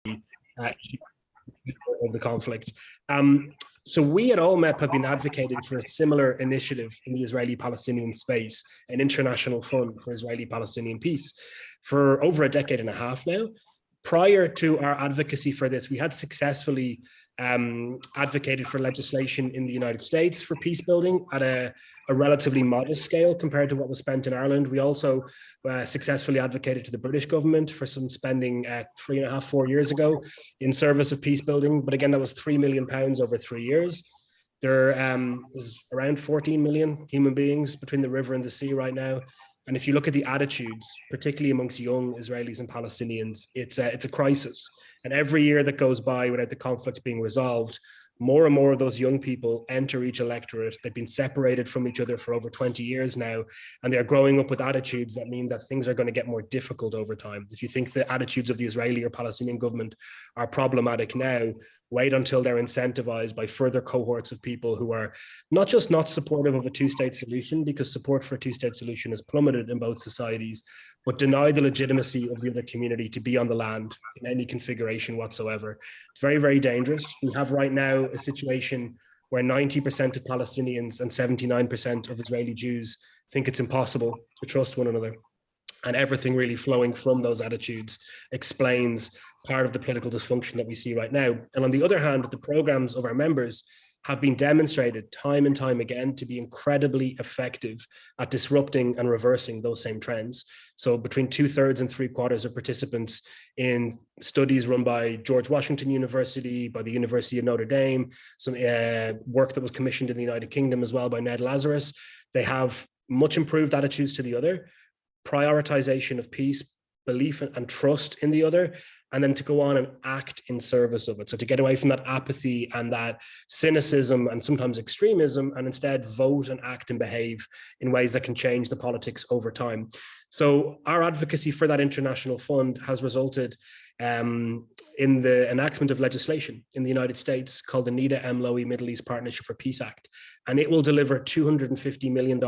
uh, of the conflict. So we at ALLMEP have been advocating for a similar initiative in the Israeli-Palestinian space, an international fund for Israeli-Palestinian peace, for over a decade and a half now. Prior to our advocacy for this, we had successfully advocated for legislation in the United States for peace building at a relatively modest scale compared to what was spent in Ireland. We also successfully advocated to the British government for some spending 3.5, 4 years ago in service of peace building. But again, that was £3 million over 3 years. There is around 14 million human beings between the river and the sea right now. And if you look at the attitudes, particularly amongst young Israelis and Palestinians, it's a crisis. And every year that goes by without the conflict being resolved, more and more of those young people enter each electorate. They've been separated from each other for over 20 years now, and they're growing up with attitudes that mean that things are going to get more difficult over time. If you think the attitudes of the Israeli or Palestinian government are problematic now, wait until they're incentivized by further cohorts of people who are not just not supportive of a two-state solution, because support for a two-state solution has plummeted in both societies, but deny the legitimacy of the other community to be on the land in any configuration whatsoever. It's very, very dangerous. We have right now a situation where 90% of Palestinians and 79% of Israeli Jews think it's impossible to trust one another. And everything really flowing from those attitudes explains part of the political dysfunction that we see right now. And on the other hand, the programs of our members have been demonstrated time and time again to be incredibly effective at disrupting and reversing those same trends. So between 2/3 and 3/4 of participants in studies run by George Washington University, by the University of Notre Dame, some work that was commissioned in the United Kingdom as well by Ned Lazarus, they have much improved attitudes to the other, prioritization of peace, belief and trust in the other, and then to go on and act in service of it. So to get away from that apathy and that cynicism and sometimes extremism, and instead vote and act and behave in ways that can change the politics over time. So our advocacy for that international fund has resulted in the enactment of legislation in the United States called the NEDA-MLOE Middle East Partnership for Peace Act. And it will deliver $250 million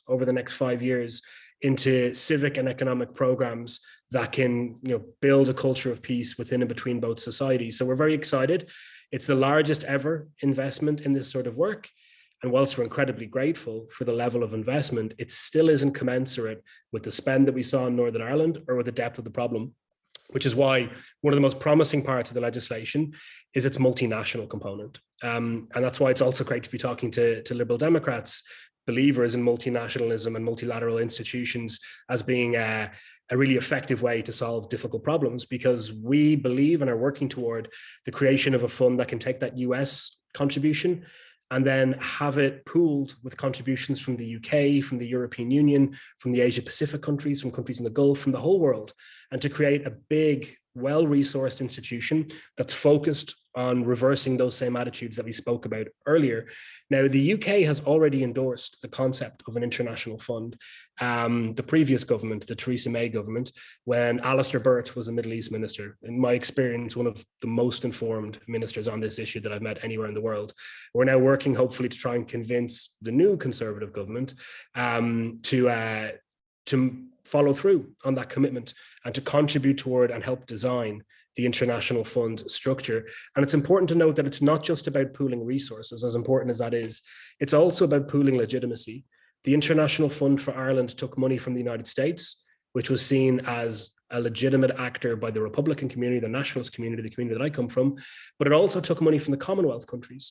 over the next 5 years into civic and economic programs that can, build a culture of peace within and between both societies. So we're very excited. It's the largest ever investment in this sort of work. And whilst we're incredibly grateful for the level of investment, it still isn't commensurate with the spend that we saw in Northern Ireland or with the depth of the problem, which is why one of the most promising parts of the legislation is its multinational component. And that's why it's also great to be talking to Liberal Democrats, believers in multinationalism and multilateral institutions as being a really effective way to solve difficult problems, because we believe and are working toward the creation of a fund that can take that US contribution and then have it pooled with contributions from the UK, from the European Union, from the Asia Pacific countries, from countries in the Gulf, from the whole world, and to create a big, well-resourced institution that's focused on reversing those same attitudes that we spoke about earlier. Now, the UK has already endorsed the concept of an international fund. The previous government, the Theresa May government, when Alistair Burt was a Middle East minister, in my experience, one of the most informed ministers on this issue that I've met anywhere in the world. We're now working, hopefully, to try and convince the new Conservative government to follow through on that commitment and to contribute toward and help design the international fund structure. And it's important to note that it's not just about pooling resources, as important as that is. It's also about pooling legitimacy. The International Fund for Ireland took money from the United States, which was seen as a legitimate actor by the Republican community, the nationalist community, the community that I come from, but it also took money from the Commonwealth countries,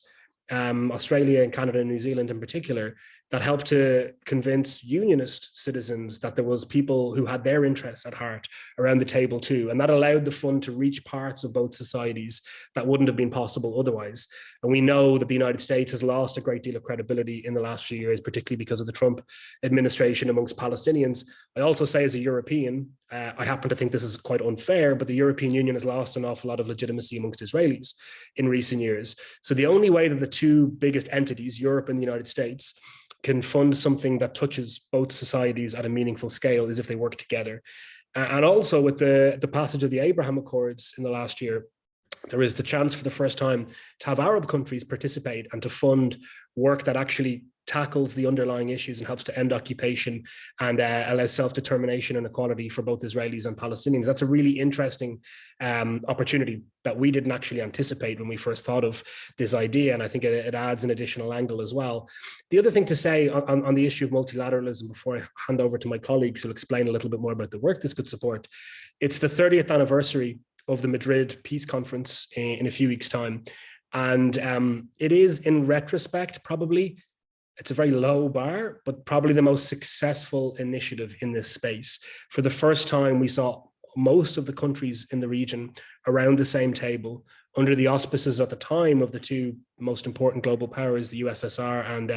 Australia and Canada and New Zealand in particular, that helped to convince unionist citizens that there was people who had their interests at heart around the table too. And that allowed the fund to reach parts of both societies that wouldn't have been possible otherwise. And we know that the United States has lost a great deal of credibility in the last few years, particularly because of the Trump administration amongst Palestinians. I also say as a European, I happen to think this is quite unfair, but the European Union has lost an awful lot of legitimacy amongst Israelis in recent years. So the only way that the two biggest entities, Europe and the United States, can fund something that touches both societies at a meaningful scale is if they work together. And also with the passage of the Abraham Accords in the last year, there is the chance for the first time to have Arab countries participate and to fund work that actually tackles the underlying issues and helps to end occupation and allow self-determination and equality for both Israelis and Palestinians. That's a really interesting opportunity that we didn't actually anticipate when we first thought of this idea, and I think it adds an additional angle as well. The other thing to say on the issue of multilateralism, before I hand over to my colleagues who'll explain a little bit more about the work this could support, it's the 30th anniversary of the Madrid Peace Conference in a few weeks' time. And it is, in retrospect, probably, it's a very low bar, but probably the most successful initiative in this space. For the first time, we saw most of the countries in the region around the same table under the auspices at the time of the two most important global powers, the USSR and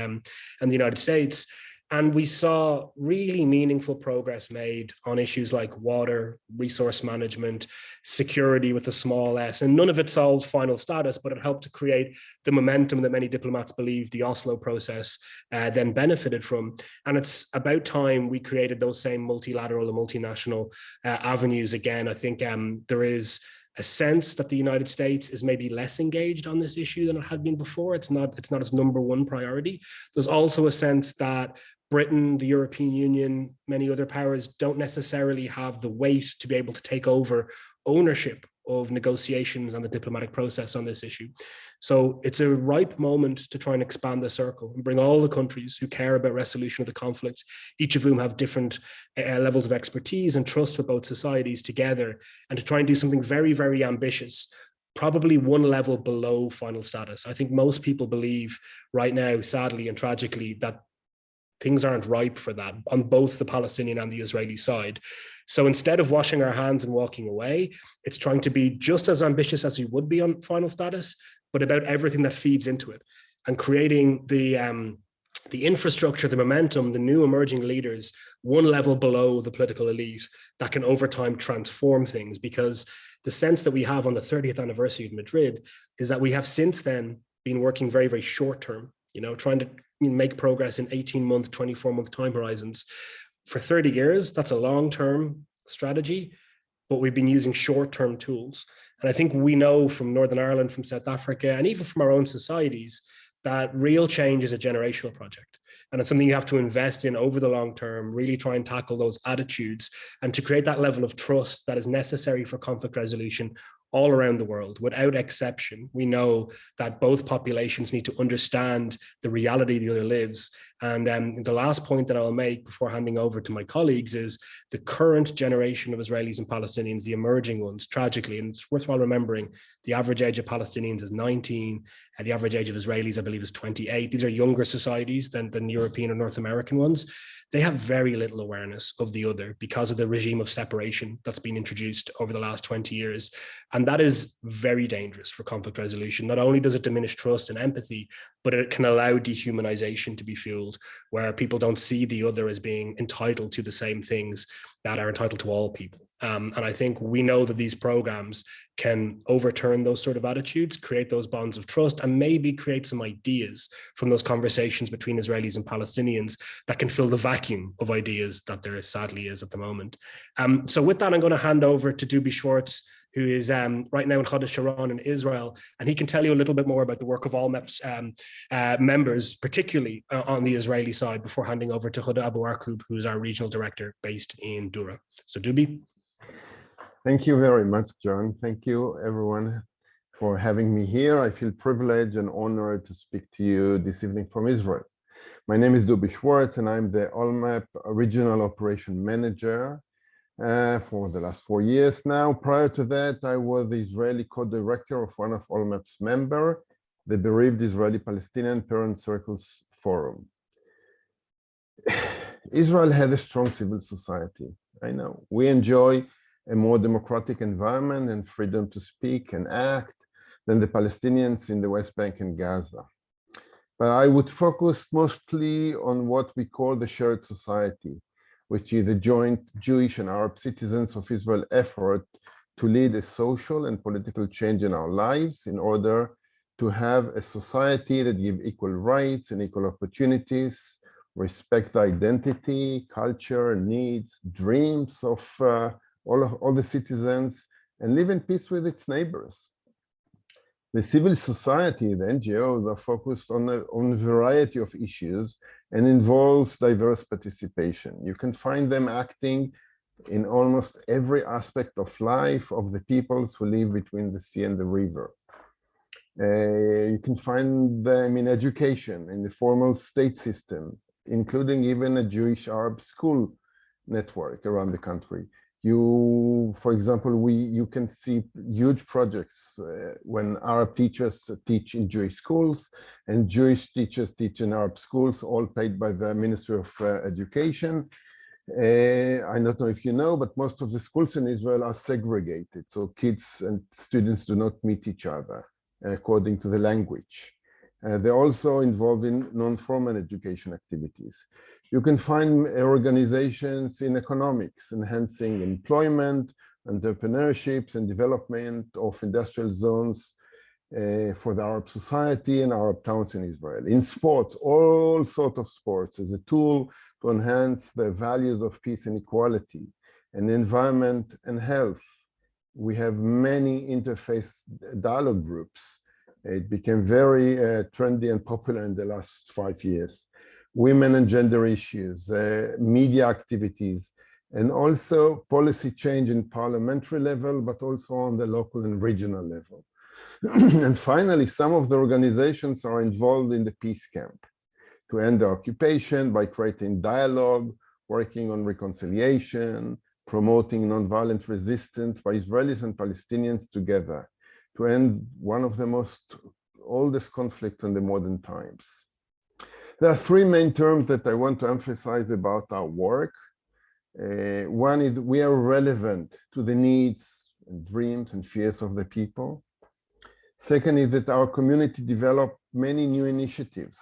the United States. And we saw really meaningful progress made on issues like water, resource management, security with a small s. And none of it solved final status, but it helped to create the momentum that many diplomats believe the Oslo process then benefited from. And it's about time we created those same multilateral and multinational avenues again. I think there is a sense that the United States is maybe less engaged on this issue than it had been before. It's not its number one priority. There's also a sense that Britain, the European Union, many other powers don't necessarily have the weight to be able to take over ownership of negotiations and the diplomatic process on this issue. So it's a ripe moment to try and expand the circle and bring all the countries who care about resolution of the conflict, each of whom have different levels of expertise and trust for both societies, together, and to try and do something very, very ambitious, probably one level below final status. I think most people believe right now, sadly and tragically, that things aren't ripe for that on both the Palestinian and the Israeli side. So instead of washing our hands and walking away, it's trying to be just as ambitious as we would be on final status, but about everything that feeds into it, and creating the infrastructure, the momentum, the new emerging leaders, one level below the political elite that can over time transform things. Because the sense that we have on the 30th anniversary of Madrid is that we have since then been working very, very short term, trying to make progress in 18-month, 24-month time horizons. For 30 years, that's a long-term strategy, but we've been using short-term tools. And I think we know from Northern Ireland, from South Africa, and even from our own societies, that real change is a generational project. And it's something you have to invest in over the long term, really try and tackle those attitudes and to create that level of trust that is necessary for conflict resolution all around the world. Without exception, we know that both populations need to understand the reality the other lives. And the last point that I'll make before handing over to my colleagues is the current generation of Israelis and Palestinians, the emerging ones, tragically, and it's worthwhile remembering, the average age of Palestinians is 19, and the average age of Israelis, I believe, is 28. These are younger societies than European or North American ones. They have very little awareness of the other because of the regime of separation that's been introduced over the last 20 years. And that is very dangerous for conflict resolution. Not only does it diminish trust and empathy, but it can allow dehumanization to be fueled, where people don't see the other as being entitled to the same things that are entitled to all people. And I think we know that these programs can overturn those sort of attitudes, create those bonds of trust, and maybe create some ideas from those conversations between Israelis and Palestinians that can fill the vacuum of ideas that there sadly is at the moment. So with that, I'm going to hand over to Doubi Schwartz, who is right now in Huda Sharon in Israel, and he can tell you a little bit more about the work of ALLMEP's members, particularly on the Israeli side, before handing over to Huda Abuarquob, who is our regional director based in Dura. So Doubi. Thank you very much, John. Thank you, everyone, for having me here. I feel privileged and honored to speak to you this evening from Israel. My name is Doubi Schwartz, and I'm the ALLMEP Regional Operation Manager for the last 4 years now. Prior to that, I was the Israeli co-director of one of ALLMEP's members, the Bereaved Israeli Palestinian Parent Circles Forum. Israel has a strong civil society. I know. We enjoy a more democratic environment and freedom to speak and act than the Palestinians in the West Bank and Gaza. But I would focus mostly on what we call the shared society, which is a joint Jewish and Arab citizens of Israel effort to lead a social and political change in our lives in order to have a society that gives equal rights and equal opportunities, respect the identity, culture, needs, dreams of all the citizens, and live in peace with its neighbors. The civil society, the NGOs, are focused on a variety of issues and involves diverse participation. You can find them acting in almost every aspect of life of the peoples who live between the sea and the river. You can find them in education, in the formal state system, including even a Jewish Arab school network around the country. For example, you can see huge projects when Arab teachers teach in Jewish schools and Jewish teachers teach in Arab schools, all paid by the Ministry of Education. I don't know if you know, but most of the schools in Israel are segregated. So kids and students do not meet each other according to the language. They're also involved in non-formal education activities. You can find organizations in economics, enhancing employment, entrepreneurships, and development of industrial zones for the Arab society and Arab towns in Israel. In sports, all sorts of sports as a tool to enhance the values of peace and equality, and environment and health. We have many interfaith dialogue groups. It became very trendy and popular in the last 5 years. Women and gender issues, media activities, and also policy change in parliamentary level, but also on the local and regional level. And finally, some of the organizations are involved in the peace camp to end the occupation by creating dialogue, working on reconciliation, promoting nonviolent resistance by Israelis and Palestinians together to end one of the oldest conflicts in the modern times. There are three main terms that I want to emphasize about our work. One is we are relevant to the needs and dreams and fears of the people. Second is that our community developed many new initiatives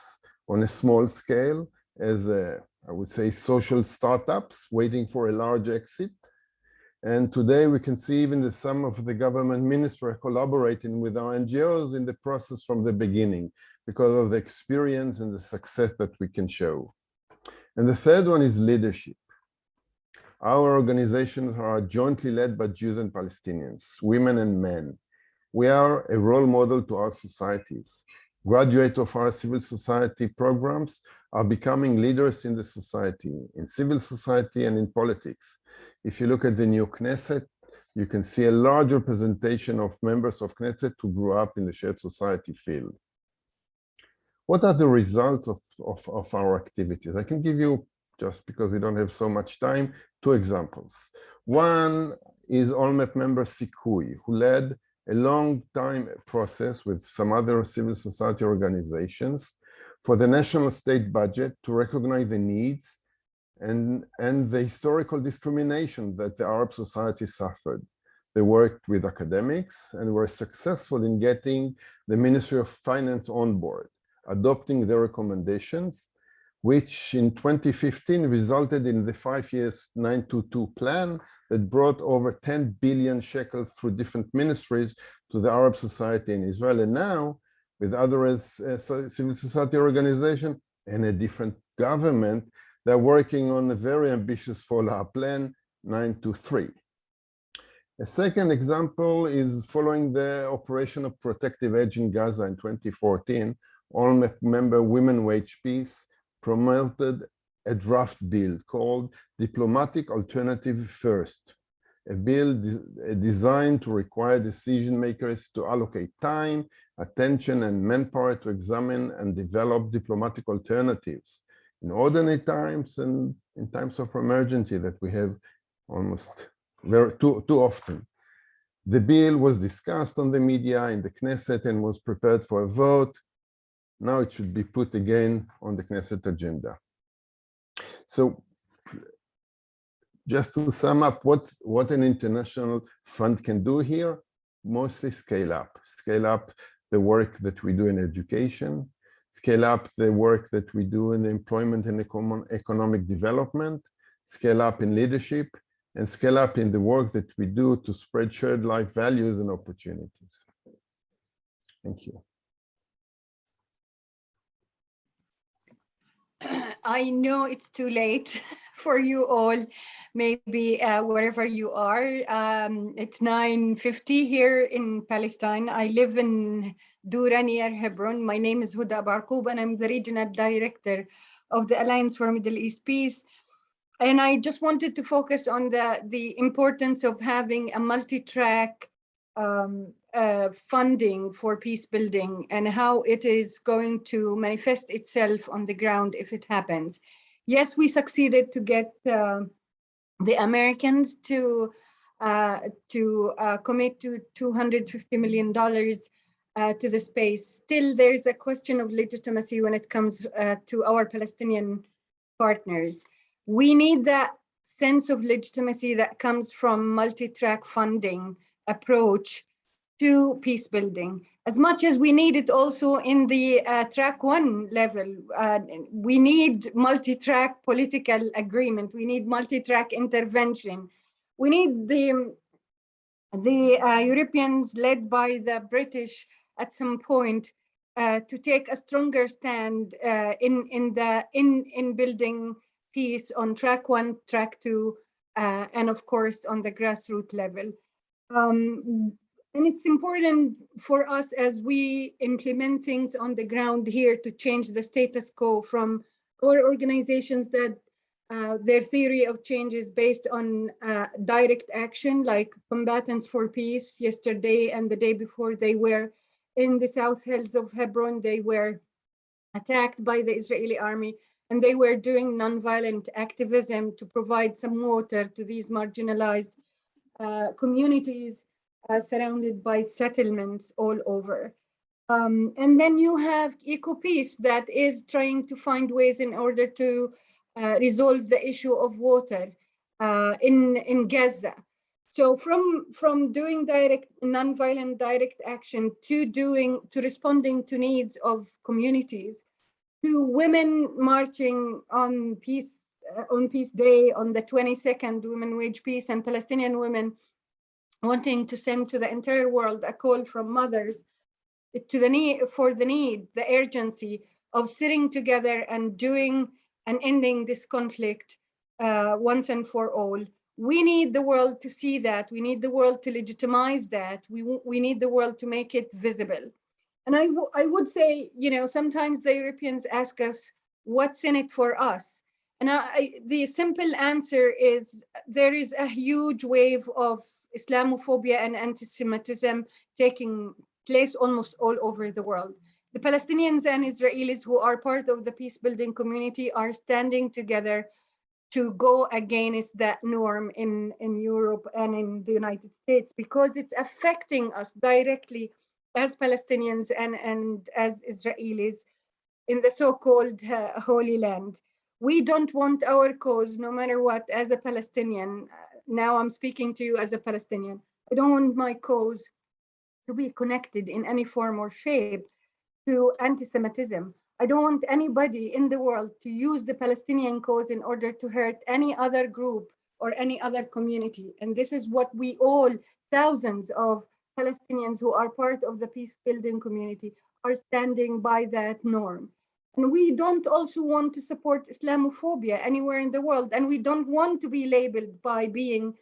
on a small scale as, I would say, social startups waiting for a large exit. And today we can see even that some of the government ministries are collaborating with our NGOs in the process from the beginning because of the experience and the success that we can show. And the third one is leadership. Our organizations are jointly led by Jews and Palestinians, women and men. We are a role model to our societies. Graduates of our civil society programs are becoming leaders in the society, in civil society and in politics. If you look at the new Knesset, you can see a large representation of members of Knesset who grew up in the shared society field. What are the results of our activities? I can give you, just because we don't have so much time, 2 examples. One is ALLMEP member Sikui, who led a long time process with some other civil society organizations for the national state budget to recognize the needs and the historical discrimination that the Arab society suffered. They worked with academics and were successful in getting the Ministry of Finance on board, adopting their recommendations, which in 2015 resulted in the 5 years 922 plan that brought over 10 billion shekels through different ministries to the Arab society in Israel. And now, with other civil society organizations and a different government, they're working on a very ambitious follow-up plan, 923. A second example is following the operation of protective edge in Gaza in 2014, ALLMEP member Women Wage Peace promoted a draft bill called Diplomatic Alternative First, a bill designed to require decision makers to allocate time, attention, and manpower to examine and develop diplomatic alternatives in ordinary times and in times of emergency that we have almost too often. The bill was discussed on the media in the Knesset and was prepared for a vote. Now it should be put again on the Knesset agenda. So just to sum up what an international fund can do here, mostly scale up the work that we do in education, scale up the work that we do in employment and economic development, scale up in leadership, and scale up in the work that we do to spread shared life values and opportunities. Thank you. I know it's too late for you all, maybe wherever you are. It's 9:50 here in Palestine. I live in Dura near Hebron. My name is Huda Abuarquob, and I'm the regional director of the Alliance for Middle East Peace. And I just wanted to focus on the importance of having a multi-track funding for peace building and how it is going to manifest itself on the ground if it happens. Yes, we succeeded to get the Americans to commit to $250 million to the space. Still, there is a question of legitimacy when it comes to our Palestinian partners. We need that sense of legitimacy that comes from multi-track funding approach to peace building, as much as we need it also in the track one level. We need multi-track political agreement. We need multi-track intervention. We need the Europeans led by the British at some point to take a stronger stand in building peace on track one, track two, and of course on the grassroots level. And it's important for us as we implement things on the ground here to change the status quo from our organizations that their theory of change is based on direct action, like Combatants for Peace yesterday and the day before. They were in the South Hills of Hebron. They were attacked by the Israeli army, and they were doing nonviolent activism to provide some water to these marginalized communities surrounded by settlements all over. And then you have EcoPeace that is trying to find ways in order to resolve the issue of water in Gaza. So from doing nonviolent direct action to responding to needs of communities, to women marching on Peace Day on the 22nd, Women Wage Peace, and Palestinian women wanting to send to the entire world a call from mothers to the urgency of sitting together and ending this conflict once and for all. We need the world to see that. We need the world to legitimize that. We need the world to make it visible. And I would say, sometimes the Europeans ask us, what's in it for us? And the simple answer is there is a huge wave of Islamophobia and anti-Semitism taking place almost all over the world. The Palestinians and Israelis who are part of the peace building community are standing together to go against that norm in Europe and in the United States, because it's affecting us directly as Palestinians and as Israelis in the so-called Holy Land. We don't want our cause, no matter what, as a Palestinian. Now I'm speaking to you as a Palestinian. I don't want my cause to be connected in any form or shape to anti-Semitism. I don't want anybody in the world to use the Palestinian cause in order to hurt any other group or any other community. And this is what we all, thousands of Palestinians who are part of the peace building community, are standing by that norm. And we don't also want to support Islamophobia anywhere in the world. And we don't want to be labeled by being,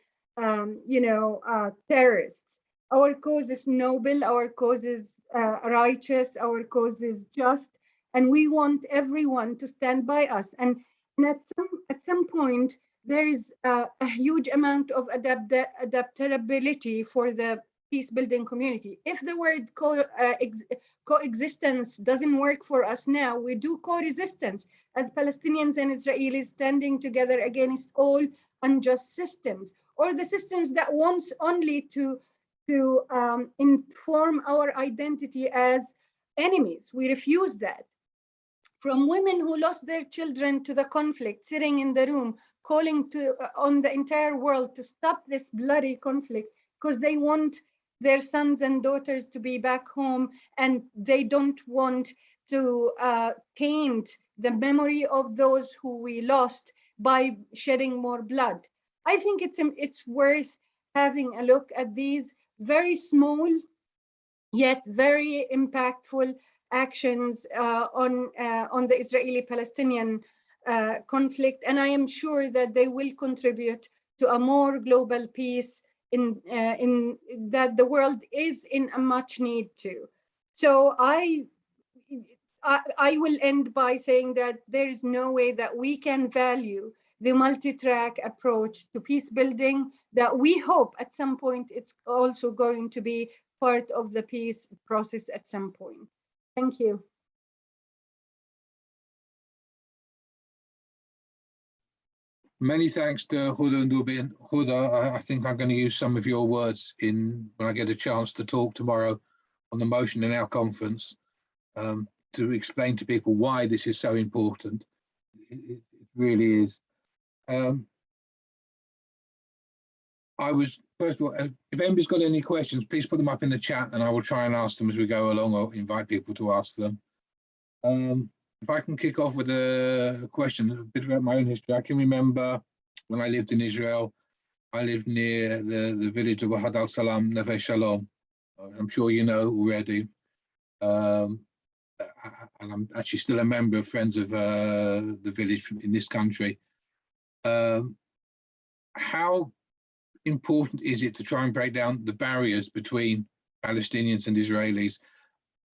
terrorists. Our cause is noble, our cause is righteous, our cause is just, and we want everyone to stand by us. And at some point, there is a huge amount of adaptability for the peace building community. If the word coexistence doesn't work for us now, we do co-resistance as Palestinians and Israelis standing together against all unjust systems, or the systems that wants only to inform our identity as enemies. We refuse that. From women who lost their children to the conflict, sitting in the room, calling on the entire world to stop this bloody conflict because they want their sons and daughters to be back home, and they don't want to taint the memory of those who we lost by shedding more blood. I think it's worth having a look at these very small yet very impactful actions on the Israeli-Palestinian conflict, and I am sure that they will contribute to a more global peace in that the world is in a much need to. So I will end by saying that there is no way that we can value the multi-track approach to peace building that we hope at some point it's also going to be part of the peace process at some point. Thank you. Many thanks to Huda and Doubi. And Huda, I think I'm going to use some of your words when I get a chance to talk tomorrow on the motion in our conference to explain to people why this is so important. It really is. First of all, if anybody's got any questions, please put them up in the chat and I will try and ask them as we go along or invite people to ask them. If I can kick off with a question, a bit about my own history. I can remember when I lived in Israel, I lived near the village of Wahad al-Salam, Neve Shalom. I'm sure you know already. And I'm actually still a member of Friends of the Village in this country. How important is it to try and break down the barriers between Palestinians and Israelis,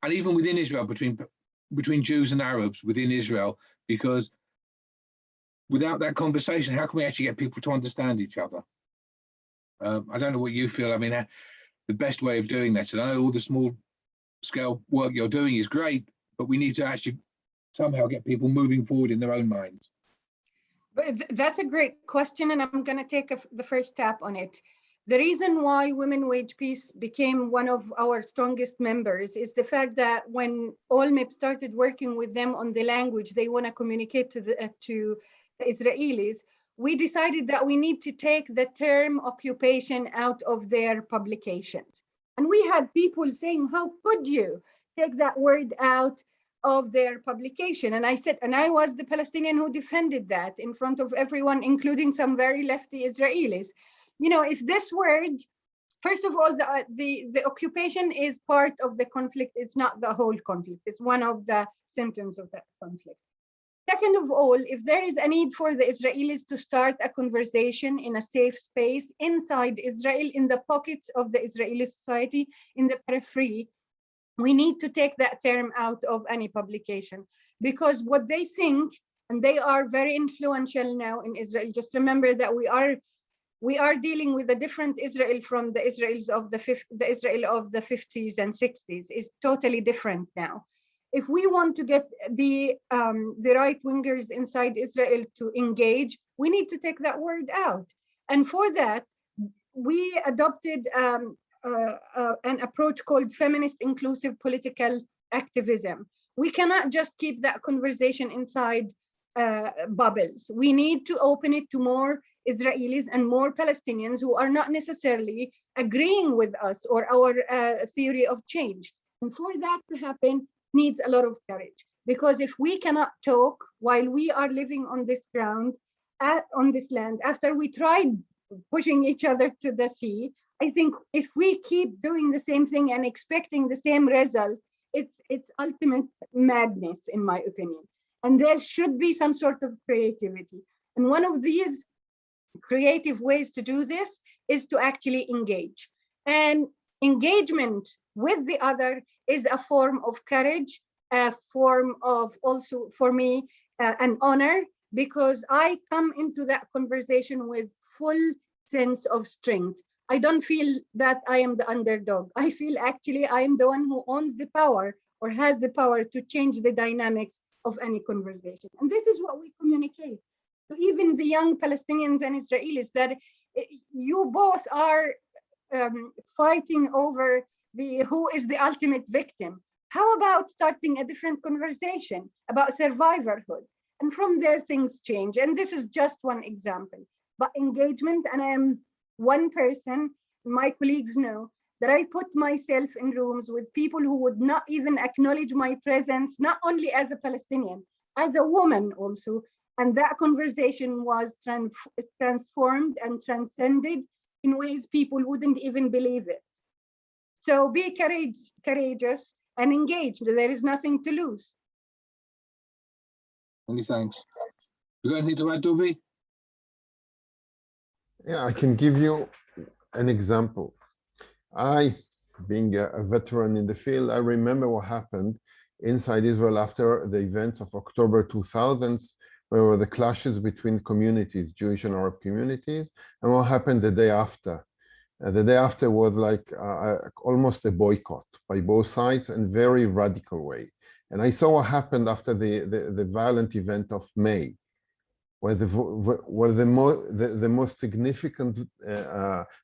and even within Israel, between Jews and Arabs within Israel? Because without that conversation, how can we actually get people to understand each other? I don't know what you feel. I mean, the best way of doing that, and I know all the small scale work you're doing is great, but we need to actually somehow get people moving forward in their own minds. That's a great question, and I'm going to take the first tap on it. The reason why Women Wage Peace became one of our strongest members is the fact that when ALLMEP started working with them on the language they want to communicate to the Israelis, we decided that we need to take the term occupation out of their publications. And we had people saying, how could you take that word out of their publication? And I said, and I was the Palestinian who defended that in front of everyone, including some very lefty Israelis. You know, if this word, first of all, the occupation is part of the conflict. It's not the whole conflict. It's one of the symptoms of that conflict. Second of all, if there is a need for the Israelis to start a conversation in a safe space inside Israel, in the pockets of the Israeli society, in the periphery, we need to take that term out of any publication, because what they think, and they are very influential now in Israel. Just remember that we are dealing with a different Israel from the Israel of the 50s and 60s. Is totally different now. If we want to get the right wingers inside Israel to engage, we need to take that word out. And for that, we adopted an approach called feminist inclusive political activism. We cannot just keep that conversation inside bubbles. We need to open it to more Israelis and more Palestinians who are not necessarily agreeing with us or our theory of change. And for that to happen needs a lot of courage, because if we cannot talk while we are living on this ground, on this land, after we tried pushing each other to the sea, I think if we keep doing the same thing and expecting the same result, it's ultimate madness, in my opinion. And there should be some sort of creativity. And one of these creative ways to do this is to actually engage. And engagement with the other is a form of courage, a form of also, for me, an honor, because I come into that conversation with full sense of strength. I don't feel that I am the underdog. I feel actually I am the one who owns the power or has the power to change the dynamics of any conversation. And this is what we communicate to even the young Palestinians and Israelis, that you both are fighting over who is the ultimate victim. How about starting a different conversation about survivorhood? And from there, things change. And this is just one example. But engagement, and I am one person, my colleagues know that I put myself in rooms with people who would not even acknowledge my presence, not only as a Palestinian, as a woman also. And that conversation was transformed and transcended in ways people wouldn't even believe it. So be courageous and engaged. There is nothing to lose. Many thanks. You got anything to add, Doubi? Yeah, I can give you an example. Being a veteran in the field, I remember what happened inside Israel after the events of October 2000s, where were the clashes between communities, Jewish and Arab communities, and what happened the day after. The day after was like almost a boycott by both sides in very radical way. And I saw what happened after the violent event of May, where the most significant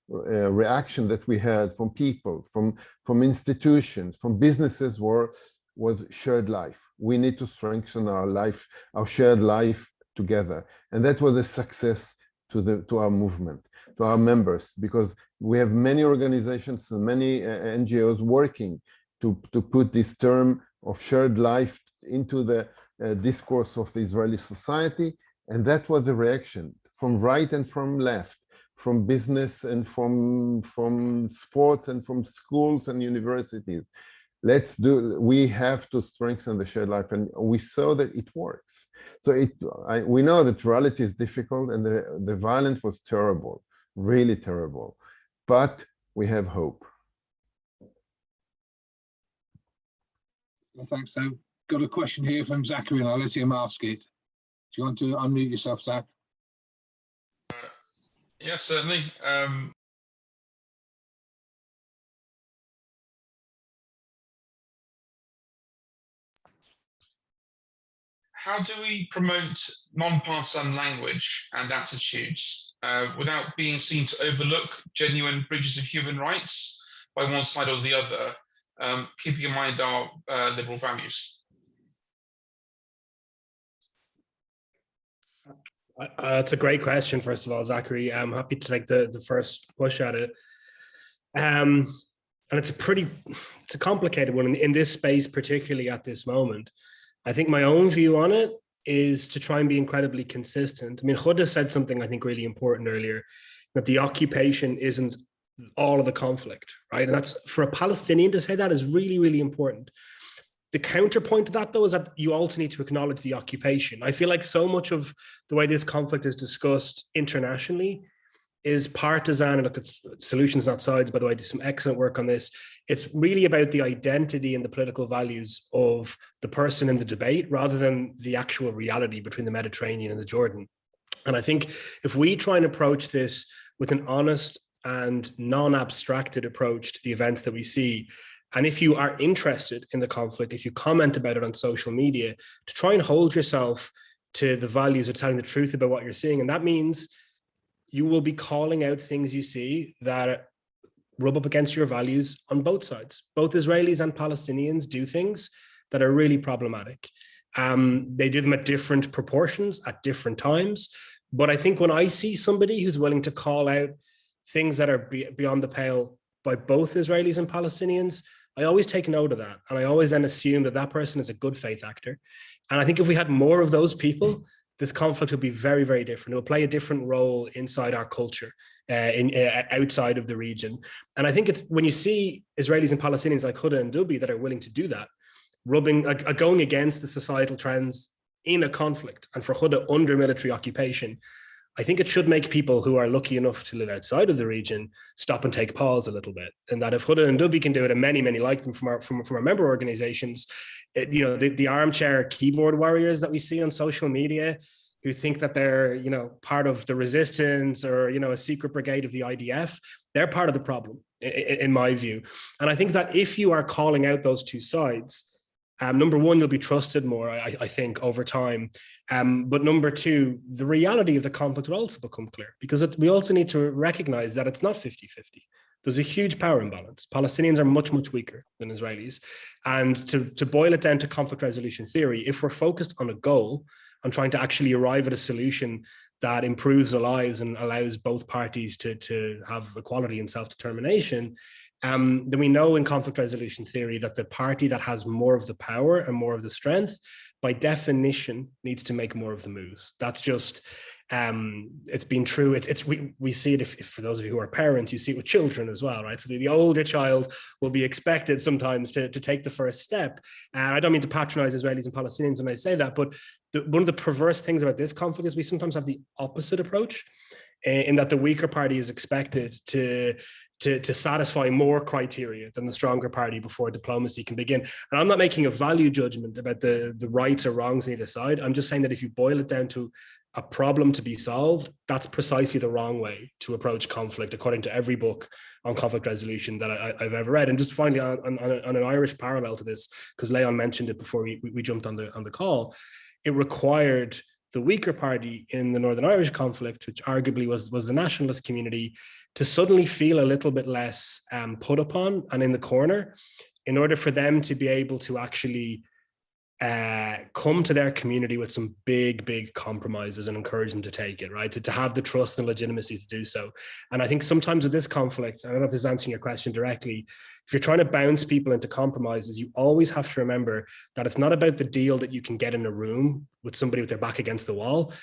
reaction that we had from people, from institutions, from businesses was shared life. We need to strengthen our shared life together. And that was a success to our movement, to our members, because we have many organizations and many NGOs working to put this term of shared life into the discourse of the Israeli society. And that was the reaction from right and from left, from business and from sports and from schools and universities. We have to strengthen the shared life, and we saw that it works. So we know that reality is difficult, and the violence was terrible, really terrible, but we have hope. Well, thanks, Sam. Got a question here from Zachary, and I'll let him ask it. Do you want to unmute yourself, Zach? Yeah, certainly. How do we promote non-partisan language and attitudes without being seen to overlook genuine breaches of human rights by one side or the other, keeping in mind our liberal values? That's a great question, first of all, Zachary. I'm happy to take the first push at it. And it's a complicated one in this space, particularly at this moment. I think my own view on it is to try and be incredibly consistent. I mean, Huda said something I think really important earlier, that the occupation isn't all of the conflict, right? And that's, for a Palestinian to say that, is really, really important. The counterpoint to that, though, is that you also need to acknowledge the occupation. I feel like so much of the way this conflict is discussed internationally is partisan. And look, it's Solutions Not Sides, by the way, did some excellent work on this. It's really about the identity and the political values of the person in the debate, rather than the actual reality between the Mediterranean and the Jordan. And I think if we try and approach this with an honest and non-abstracted approach to the events that we see, and if you are interested in the conflict, if you comment about it on social media, to try and hold yourself to the values of telling the truth about what you're seeing. And that means you will be calling out things you see that rub up against your values on both sides. Both Israelis and Palestinians do things that are really problematic. They do them at different proportions, at different times. But I think when I see somebody who's willing to call out things that are beyond the pale by both Israelis and Palestinians, I always take note of that. And I always then assume that that person is a good faith actor. And I think if we had more of those people, this conflict would be very, very different. It will play a different role inside our culture, outside of the region. And I think when you see Israelis and Palestinians like Huda and Doubi that are willing to do that, going against the societal trends in a conflict, and for Huda under military occupation, I think it should make people who are lucky enough to live outside of the region stop and take pause a little bit. And that if Huda and Doubi can do it, and many like them from our member organizations, the armchair keyboard warriors that we see on social media who think that they're, part of the resistance or, a secret brigade of the IDF, they're part of the problem, in my view. And I think that if you are calling out those two sides, number one, you'll be trusted more, I think, over time. But number two, the reality of the conflict will also become clear, because we also need to recognize that it's not 50-50. There's a huge power imbalance. Palestinians are much, much weaker than Israelis. And to boil it down to conflict resolution theory, if we're focused on a goal, on trying to actually arrive at a solution that improves the lives and allows both parties to have equality and self-determination, then we know in conflict resolution theory that the party that has more of the power and more of the strength, by definition, needs to make more of the moves. That's just It's been true. We see it if for those of you who are parents, you see it with children as well, right? So the older child will be expected sometimes to take the first step. I don't mean to patronize Israelis and Palestinians when I say that, but one of the perverse things about this conflict is we sometimes have the opposite approach, in that the weaker party is expected to satisfy more criteria than the stronger party before diplomacy can begin. And I'm not making a value judgment about the rights or wrongs on either side. I'm just saying that if you boil it down to a problem to be solved, that's precisely the wrong way to approach conflict, according to every book on conflict resolution that I've ever read. And just finally, on an Irish parallel to this, because Leon mentioned it before we jumped on the call, it required the weaker party in the Northern Irish conflict, which arguably was the nationalist community, to suddenly feel a little bit less put upon and in the corner, in order for them to be able to actually come to their community with some big compromises and encourage them to take it, right? To have the trust and legitimacy to do so. And I think sometimes with this conflict, I don't know if this is answering your question directly, if you're trying to bounce people into compromises, you always have to remember that it's not about the deal that you can get in a room with somebody with their back against the wall.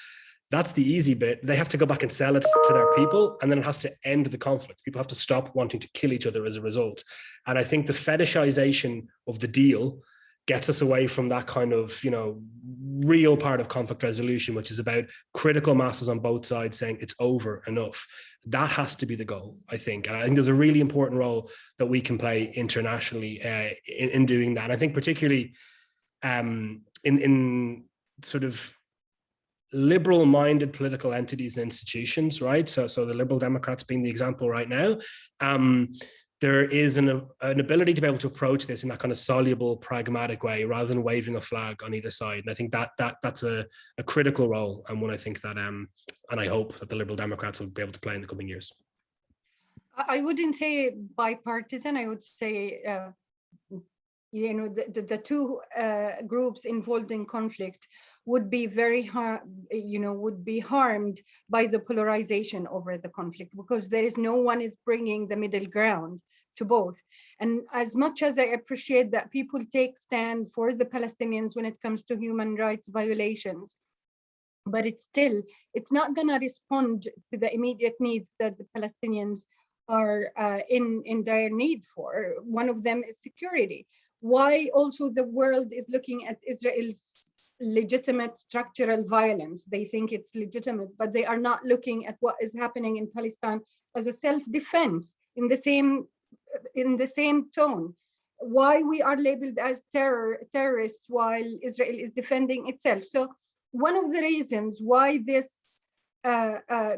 That's the easy bit. They have to go back and sell it to their people, and then it has to end the conflict. People have to stop wanting to kill each other as a result. And I think the fetishization of the deal gets us away from that kind of, real part of conflict resolution, which is about critical masses on both sides saying it's over, enough. That has to be the goal, I think. And I think there's a really important role that we can play internationally in doing that. And I think particularly in sort of liberal-minded political entities and institutions, right? So the Liberal Democrats being the example right now, there is an ability to be able to approach this in that kind of soluble, pragmatic way, rather than waving a flag on either side. And I think that's a critical role, and one I think that, and I hope that the Liberal Democrats will be able to play in the coming years. I wouldn't say bipartisan. I would say, the two groups involved in conflict would be would be harmed by the polarization over the conflict, because there is no one is bringing the middle ground to both. And as much as I appreciate that people take stand for the Palestinians when it comes to human rights violations, but it's not going to respond to the immediate needs that the Palestinians are in dire need for. One of them is security. Why also the world is looking at Israel's legitimate structural violence. They think it's legitimate, but they are not looking at what is happening in Palestine as a self-defense in the same tone. Why we are labeled as terrorists while Israel is defending itself. So one of the reasons why this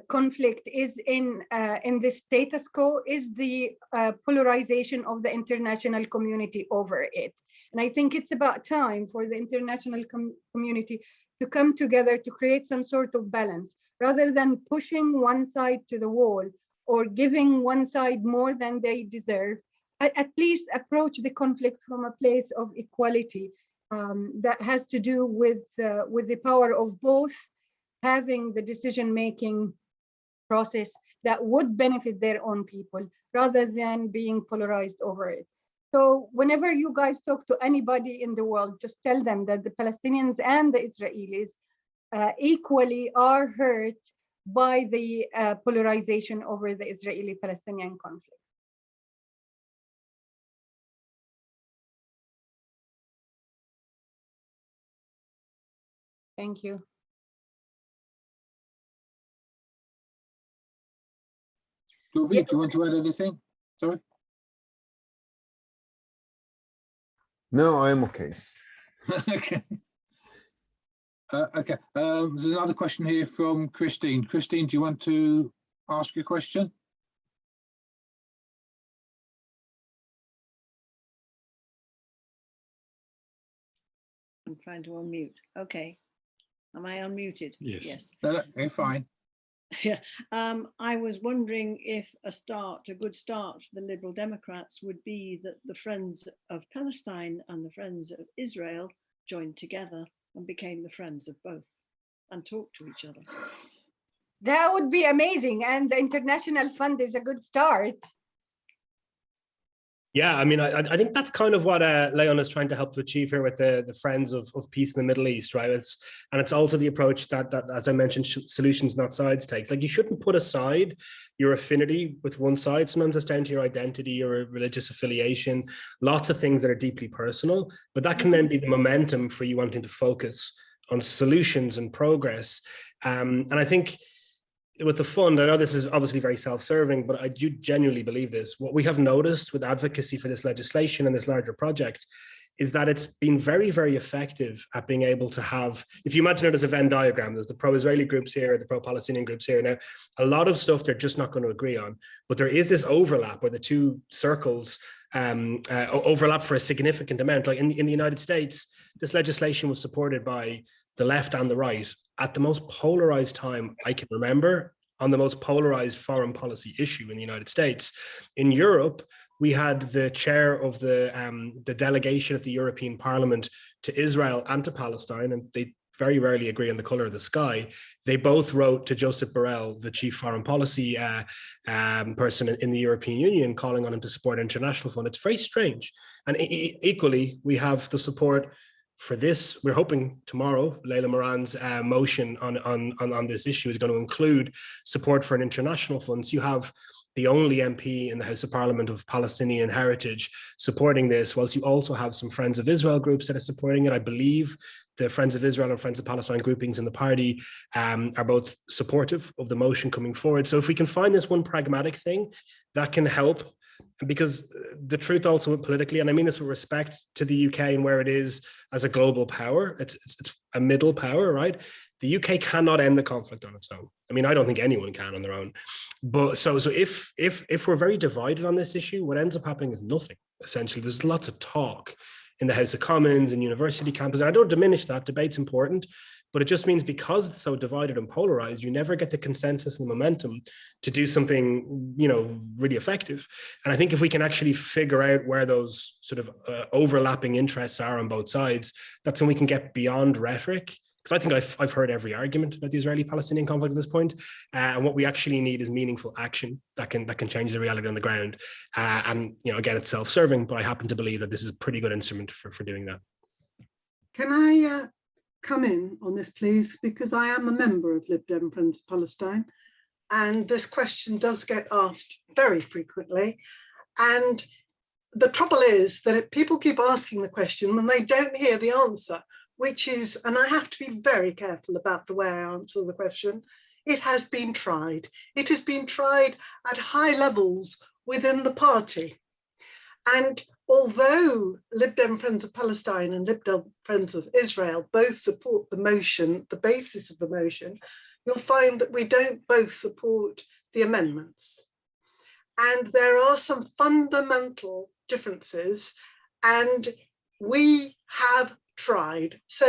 conflict is in the status quo is the polarization of the international community over it. And I think it's about time for the international community to come together to create some sort of balance, rather than pushing one side to the wall or giving one side more than they deserve. At least approach the conflict from a place of equality that has to do with the power of both having the decision-making process that would benefit their own people, rather than being polarized over it. So whenever you guys talk to anybody in the world, just tell them that the Palestinians and the Israelis equally are hurt by the polarization over the Israeli-Palestinian conflict. Thank you. Doubi, do you want to add anything? Sorry. No, I'm okay. Okay. Okay. There's another question here from Christine. Christine, do you want to ask your question? I'm trying to unmute. Okay. Am I unmuted? Yes. No, you're fine. Yeah. I was wondering if a good start for the Liberal Democrats would be that the Friends of Palestine and the Friends of Israel joined together and became the friends of both and talked to each other. That would be amazing. And the International Fund is a good start. Yeah, I mean, I think that's kind of what Leon is trying to help to achieve here with the Friends of Peace in the Middle East, right? It's also the approach that as I mentioned, solutions not sides takes. Like, you shouldn't put aside your affinity with one side. Sometimes it's down to your identity or religious affiliation, lots of things that are deeply personal, but that can then be the momentum for you wanting to focus on solutions and progress. And I think with the fund, I know this is obviously very self-serving, but I do genuinely believe this. What we have noticed with advocacy for this legislation and this larger project is that it's been very, very effective at being able to have, if you imagine it as a Venn diagram, there's the pro-Israeli groups here, the pro-Palestinian groups here. Now, a lot of stuff they're just not going to agree on, but there is this overlap where the two circles overlap for a significant amount. Like in the United States, this legislation was supported by the left and the right at the most polarized time I can remember on the most polarized foreign policy issue in the United States. In Europe, we had the chair of the delegation at the European Parliament to Israel and to Palestine, and they very rarely agree on the color of the sky. They both wrote to Joseph Borrell, the chief foreign policy person in the European Union, calling on him to support international fund. It's very strange. And equally, we have the support for this. We're hoping tomorrow, Leila Moran's motion on this issue is going to include support for an international fund. So you have the only MP in the House of Parliament of Palestinian heritage supporting this, whilst you also have some Friends of Israel groups that are supporting it. I believe the Friends of Israel and Friends of Palestine groupings in the party are both supportive of the motion coming forward. So if we can find this one pragmatic thing, that can help. Because the truth also politically, and I mean this with respect to the UK and where it is as a global power, it's a middle power, right? The UK cannot end the conflict on its own. I mean, I don't think anyone can on their own. But so if we're very divided on this issue, what ends up happening is nothing, essentially. There's lots of talk in the House of Commons and university campus. And I don't diminish that, debate's important, but it just means because it's so divided and polarized, you never get the consensus and the momentum to do something, really effective. And I think if we can actually figure out where those sort of overlapping interests are on both sides, that's when we can get beyond rhetoric. Because I think I've heard every argument about the Israeli-Palestinian conflict at this point, and what we actually need is meaningful action that can change the reality on the ground. And again, it's self-serving, but I happen to believe that this is a pretty good instrument for doing that. Can I come in on this, please? Because I am a member of Lib Dem Friends of Palestine, and this question does get asked very frequently. And the trouble is that if people keep asking the question when they don't hear the answer, which is, and I have to be very careful about the way I answer the question, it has been tried. It has been tried at high levels within the party. And although Lib Dem Friends of Palestine and Lib Dem Friends of Israel both support the motion, the basis of the motion, you'll find that we don't both support the amendments. And there are some fundamental differences, and we have tried. So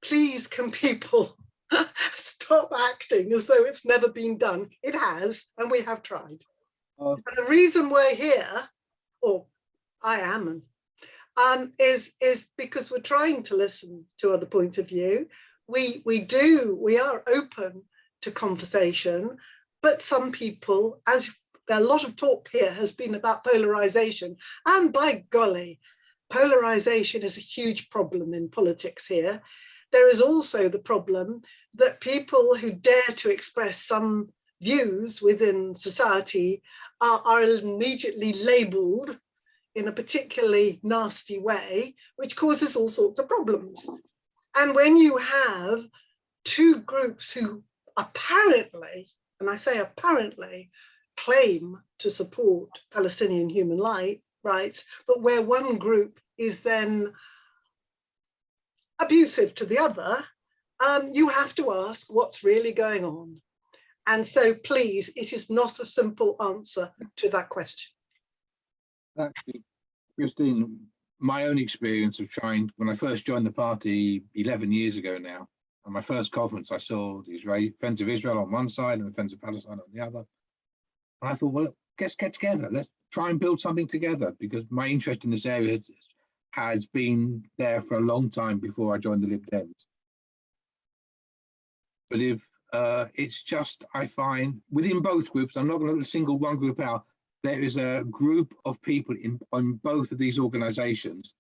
please, can people stop acting as though it's never been done? It has, and we have tried. And the reason we're here, or I am, is because we're trying to listen to other points of view. We are open to conversation, but some people, as a lot of talk here has been about polarization, and by golly, polarization is a huge problem in politics here. There is also the problem that people who dare to express some views within society are immediately labeled in a particularly nasty way, which causes all sorts of problems. And when you have two groups who apparently, and I say apparently, claim to support Palestinian human rights, but where one group is then abusive to the other, you have to ask what's really going on. And so please, it is not a simple answer to that question. Actually, Christine, my own experience of trying, when I first joined the party 11 years ago now, on my first conference, I saw the Israeli Friends of Israel on one side and the Friends of Palestine on the other. And I thought, well, let's get together. Let's try and build something together, because my interest in this area has been there for a long time before I joined the Lib Dems. But if it's just, I find within both groups, I'm not going to single one group out, there is a group of people on both of these organizations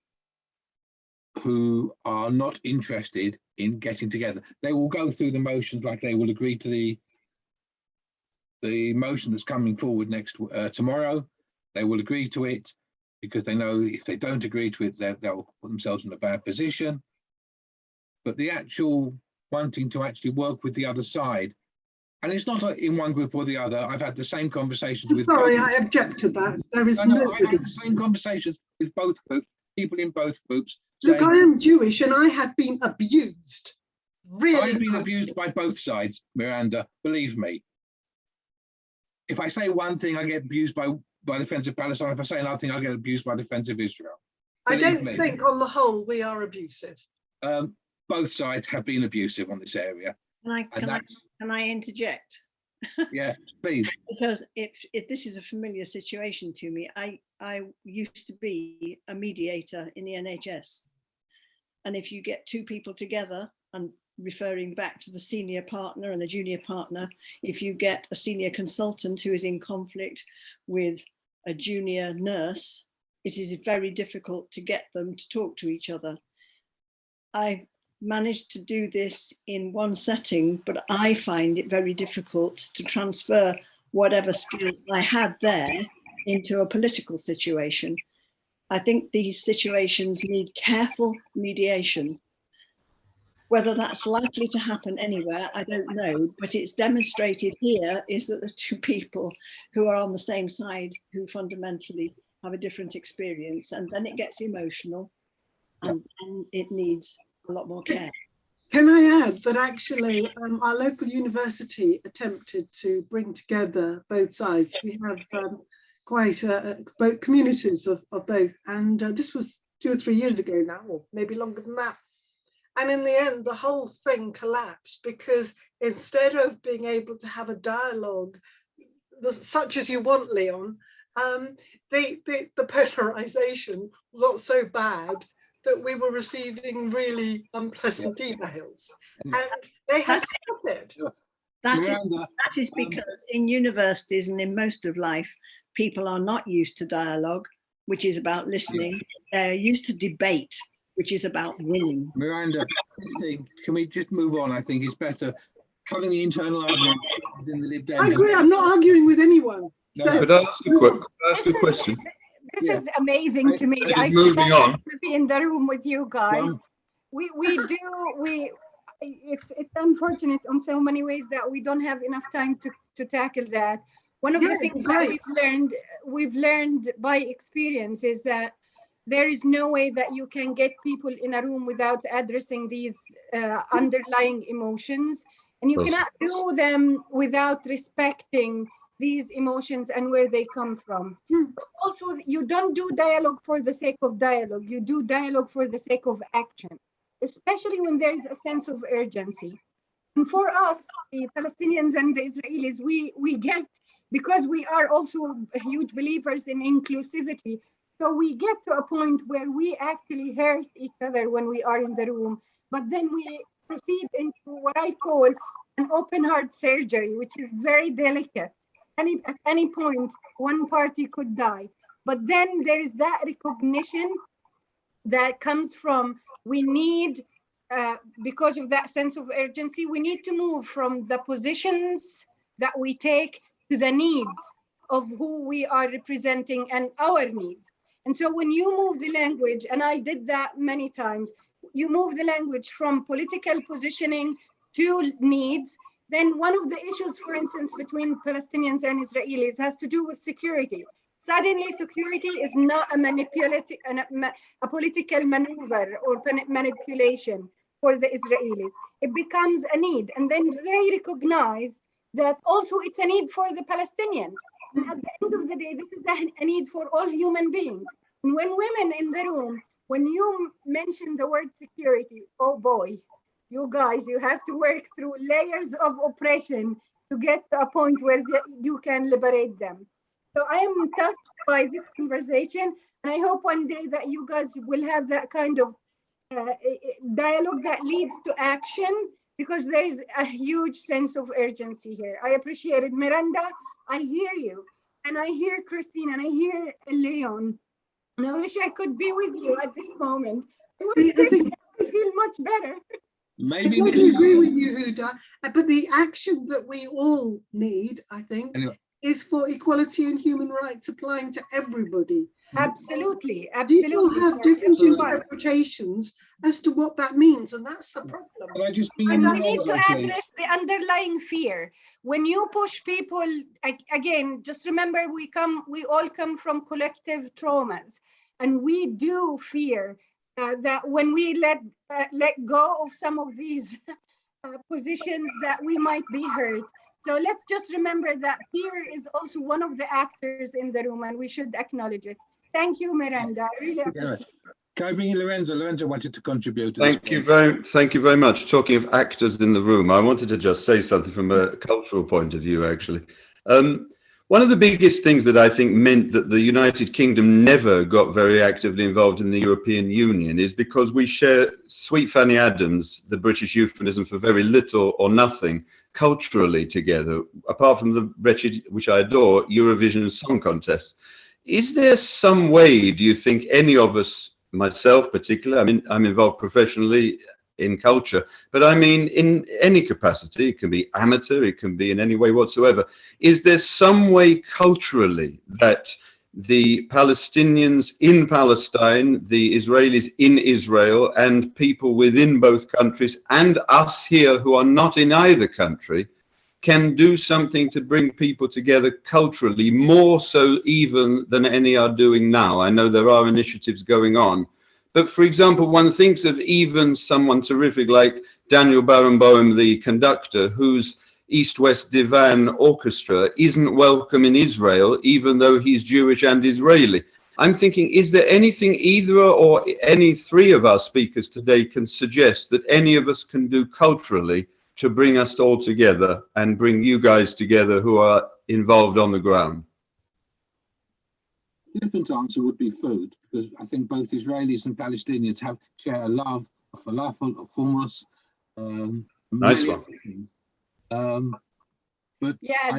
who are not interested in getting together. They will go through the motions, like they will agree to the motion that's coming forward tomorrow. They will agree to it because they know if they don't agree to it, they'll put themselves in a bad position. But the actual wanting to actually work with the other side, and it's not in one group or the other. I've had the same conversations with. Sorry, I object to that. There is no. I've had the same conversations with both groups, people in both groups. Look, I am Jewish and I have been abused. Really, I've been abused by both sides, Miranda. Believe me. If I say one thing, I get abused by the Friends of Palestine. If I say another thing, I get abused by the Friends of Israel. Believe I don't me. think, on the whole, we are abusive. Both sides have been abusive on this area. Can I interject? Yeah, please. Because if this is a familiar situation to me, I used to be a mediator in the NHS. And if you get two people together, and referring back to the senior partner and the junior partner, if you get a senior consultant who is in conflict with a junior nurse, it is very difficult to get them to talk to each other. I managed to do this in one setting, but I find it very difficult to transfer whatever skills I had there into a political situation. I think these situations need careful mediation. Whether that's likely to happen anywhere, I don't know, but it's demonstrated here is that the two people who are on the same side who fundamentally have a different experience, and then it gets emotional and it needs a lot more care. Can I add that actually our local university attempted to bring together both sides. We have quite both communities of both, and this was 2 or 3 years ago now, or maybe longer than that. And in the end, the whole thing collapsed because instead of being able to have a dialogue such as you want, Leon, the polarization got so bad that we were receiving really unpleasant emails, and they had started. That is because in universities and in most of life, people are not used to dialogue, which is about listening. They're used to debate, which is about winning. Miranda, can we just move on? I think it's better having the internal argument in the Lib Dem. I agree. I'm not arguing with anyone. Could I ask a question? This is amazing to me. I moving on. To be in the room with you guys. It's unfortunate on so many ways that we don't have enough time to tackle that. One of the things that we've learned by experience is that there is no way that you can get people in a room without addressing these underlying emotions, and you cannot do them without respecting these emotions and where they come from. But also, you don't do dialogue for the sake of dialogue. You do dialogue for the sake of action, especially when there is a sense of urgency. And for us, the Palestinians and the Israelis, we get, because we are also huge believers in inclusivity, so we get to a point where we actually hurt each other when we are in the room, but then we proceed into what I call an open heart surgery, which is very delicate. At any point, one party could die. But then there is that recognition that comes from, we need, because of that sense of urgency, we need to move from the positions that we take to the needs of who we are representing and our needs. And so when you move the language, and I did that many times, you move the language from political positioning to needs, then one of the issues, for instance, between Palestinians and Israelis has to do with security. Suddenly, security is not a political maneuver or manipulation for the Israelis. It becomes a need. And then they recognize that also it's a need for the Palestinians. And at the end of the day, this is a need for all human beings. And when women in the room, when you mention the word security, oh boy, you guys, you have to work through layers of oppression to get to a point where you can liberate them. So I am touched by this conversation, and I hope one day that you guys will have that kind of dialogue that leads to action, because there is a huge sense of urgency here. I appreciate it. Miranda, I hear you. and I hear Christine, and I hear Leon, and I wish I could be with you at this moment. I feel much better. Maybe I totally agree with you, Huda. But the action that we all need, I think, is for equality and human rights applying to everybody. Absolutely, People absolutely. have different interpretations as to what that means, and that's the problem. And we need to address the underlying fear. When you push people, again, just remember we all come from collective traumas, and we do fear that when we let go of some of these positions that we might be hurt. So let's just remember that fear is also one of the actors in the room, and we should acknowledge it. Thank you, Miranda. I really appreciate it. Can I bring in Lorenzo? Lorenzo wanted to contribute. Thank you very much. Talking of actors in the room, I wanted to just say something from a cultural point of view, actually. One of the biggest things that I think meant that the United Kingdom never got very actively involved in the European Union is because we share Sweet Fanny Adams, the British euphemism for very little or nothing, culturally together, apart from the wretched, which I adore, Eurovision Song Contest. Is there some way, do you think, any of us, myself particularly, I mean, I'm involved professionally in culture, but I mean, in any capacity, it can be amateur, it can be in any way whatsoever. Is there some way culturally that the Palestinians in Palestine, the Israelis in Israel, and people within both countries, and us here who are not in either country, can do something to bring people together culturally, more so even than any are doing now? I know there are initiatives going on. But for example, one thinks of even someone terrific like Daniel Barenboim, the conductor, whose East-West Divan Orchestra isn't welcome in Israel, even though he's Jewish and Israeli. I'm thinking, is there anything either or any three of our speakers today can suggest that any of us can do culturally to bring us all together and bring you guys together who are involved on the ground? The flippant answer would be food, because I think both Israelis and Palestinians share a love of falafel, of hummus. Nice one. But yeah,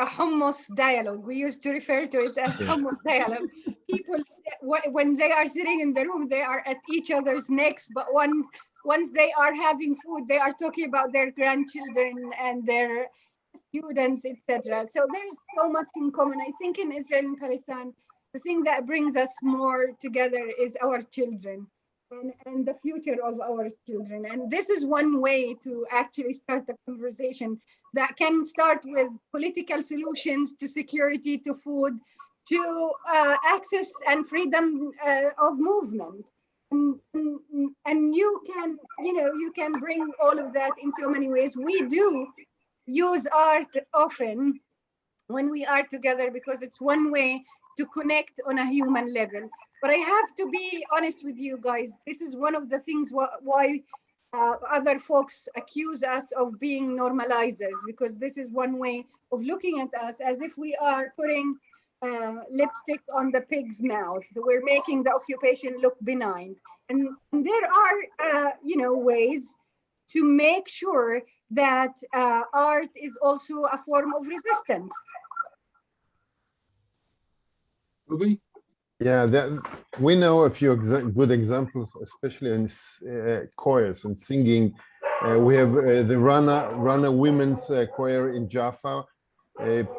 hummus dialogue. We used to refer to it as hummus dialogue. People, when they are sitting in the room, they are at each other's necks, but once they are having food, they are talking about their grandchildren and their students, etc. So there is so much in common. I think in Israel and Palestine, the thing that brings us more together is our children and the future of our children. And this is one way to actually start the conversation that can start with political solutions to security, to food, to access and freedom of movement. And you can bring all of that in so many ways. We do use art often when we are together because it's one way to connect on a human level. But I have to be honest with you guys. This is one of the things why other folks accuse us of being normalizers, because this is one way of looking at us as if we are putting lipstick on the pig's mouth. We're making the occupation look benign. And there are, ways to make sure that art is also a form of resistance. Doubi? Yeah, we know a few good examples, especially in choirs and singing. We have the Rana Women's Choir in Jaffa,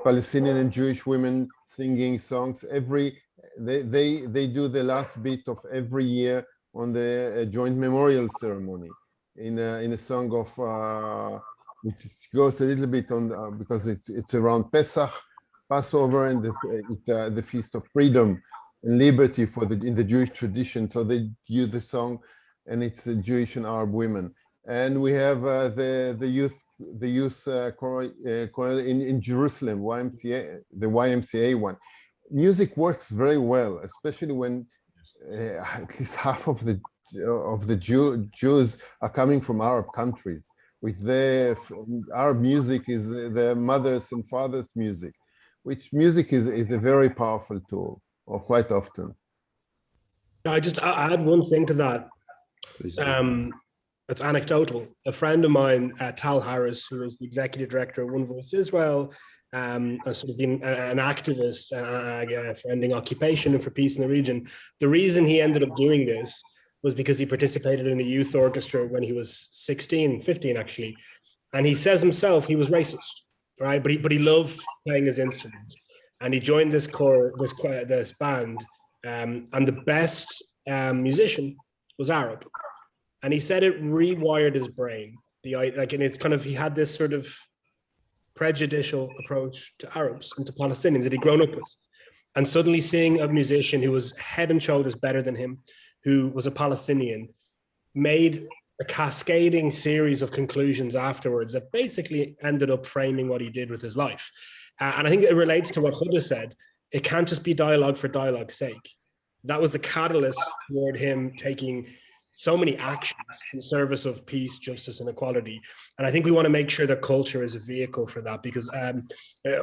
Palestinian and Jewish women singing songs. They do the last beat of every year on the joint memorial ceremony in a song of which goes a little bit on because it's around Pesach, Passover, and the Feast of Freedom and Liberty in the Jewish tradition. So they use the song, and it's Jewish and Arab women. And we have the youth choral in Jerusalem, YMCA, the YMCA one. Music works very well, especially when at least half of the Jews are coming from Arab countries. With their Arab music is their mothers and fathers' music, which music is a very powerful tool, or quite often. I add one thing to that. It's anecdotal. A friend of mine, Tal Harris, who is the executive director of One Voice Israel, sort of been an activist for ending occupation and for peace in the region. The reason he ended up doing this was because he participated in a youth orchestra when he was 15 actually. And he says himself he was racist, right? But he loved playing his instrument. And he joined this band, and the best musician was Arab. And he said it rewired his brain. And it's kind of, he had this sort of prejudicial approach to Arabs and to Palestinians that he'd grown up with. And suddenly seeing a musician who was head and shoulders better than him, who was a Palestinian, made a cascading series of conclusions afterwards that basically ended up framing what he did with his life. And I think it relates to what Huda said. It can't just be dialogue for dialogue's sake. That was the catalyst toward him taking so many actions in service of peace, justice, and equality. And I think we want to make sure that culture is a vehicle for that, because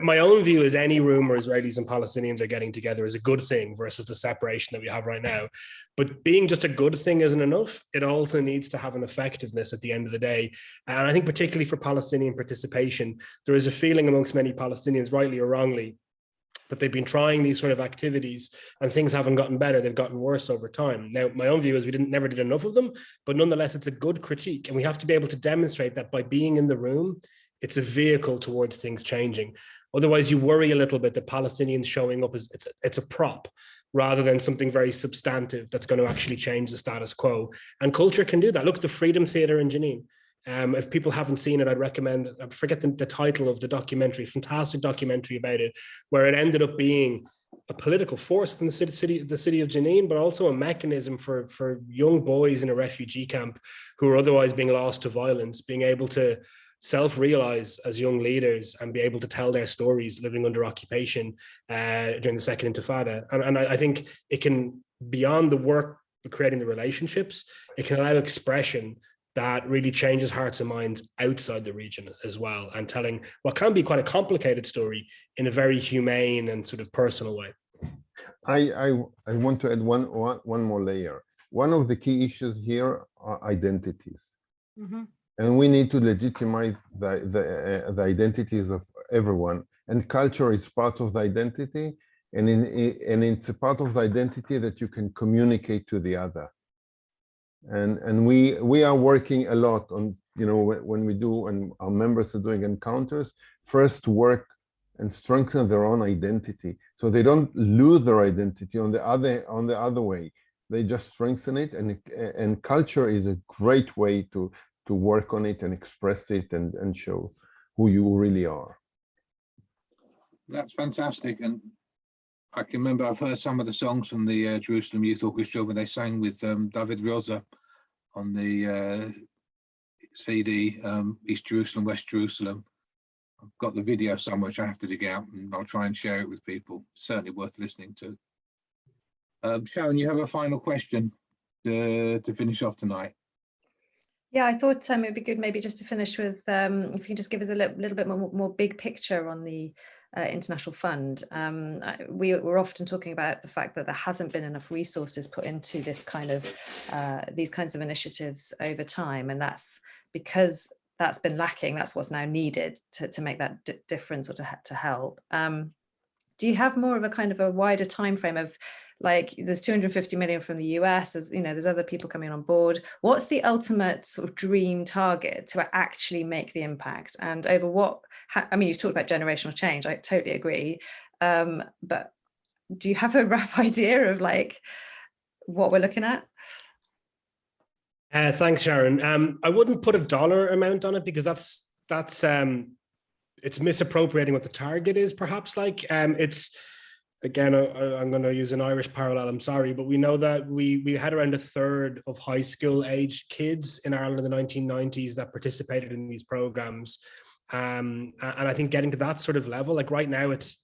my own view is any room where Israelis and Palestinians are getting together is a good thing versus the separation that we have right now. But being just a good thing isn't enough. It also needs to have an effectiveness at the end of the day. And I think particularly for Palestinian participation, there is a feeling amongst many Palestinians, rightly or wrongly, that they've been trying these sort of activities and things haven't gotten better, they've gotten worse over time. Now, my own view is we never did enough of them, but nonetheless, it's a good critique. And we have to be able to demonstrate that by being in the room, it's a vehicle towards things changing. Otherwise, you worry a little bit that Palestinians showing up, it's a prop rather than something very substantive that's going to actually change the status quo. And culture can do that. Look at the Freedom Theatre in Jenin. If people haven't seen it, I'd recommend, I forget the title of the documentary, fantastic documentary about it, where it ended up being a political force within the city of Jenin, but also a mechanism for young boys in a refugee camp who are otherwise being lost to violence, being able to self-realize as young leaders and be able to tell their stories living under occupation during the Second Intifada. And I think it can, beyond the work of creating the relationships, it can allow expression that really changes hearts and minds outside the region as well, and telling what can be quite a complicated story in a very humane and sort of personal way. I want to add one more layer. One of the key issues here are identities. Mm-hmm. And we need to legitimize the identities of everyone. And culture is part of the identity, and it's a part of the identity that you can communicate to the other. And we are working a lot on, when we do, and our members are doing encounters, first to work and strengthen their own identity, so they don't lose their identity on the other way. They just strengthen it, and culture is a great way to work on it and express it and show who you really are. That's fantastic. And I can remember I've heard some of the songs from the Jerusalem Youth Orchestra when they sang with David Rioza on the CD, East Jerusalem, West Jerusalem. I've got the video somewhere which I have to dig out, and I'll try and share it with people. Certainly worth listening to. Sharon, you have a final question to finish off tonight. Yeah, I thought it would be good maybe just to finish with, if you can just give us a little bit more big picture on the International Fund. We're often talking about the fact that there hasn't been enough resources put into this kind of these kinds of initiatives over time, and that's because that's been lacking. That's what's now needed to make that difference or to help. Do you have more of a kind of a wider time frame of, like, there's 250 million from the US, there's other people coming on board. What's the ultimate sort of dream target to actually make the impact? And over what, you've talked about generational change, I totally agree. But do you have a rough idea of like what we're looking at? Thanks, Sharon. I wouldn't put a dollar amount on it, because that's it's misappropriating what the target is, perhaps. Like it's, again, I'm going to use an Irish parallel, I'm sorry, but we know that we had around a third of high school aged kids in Ireland in the 1990s that participated in these programs. And I think getting to that sort of level, like right now, it's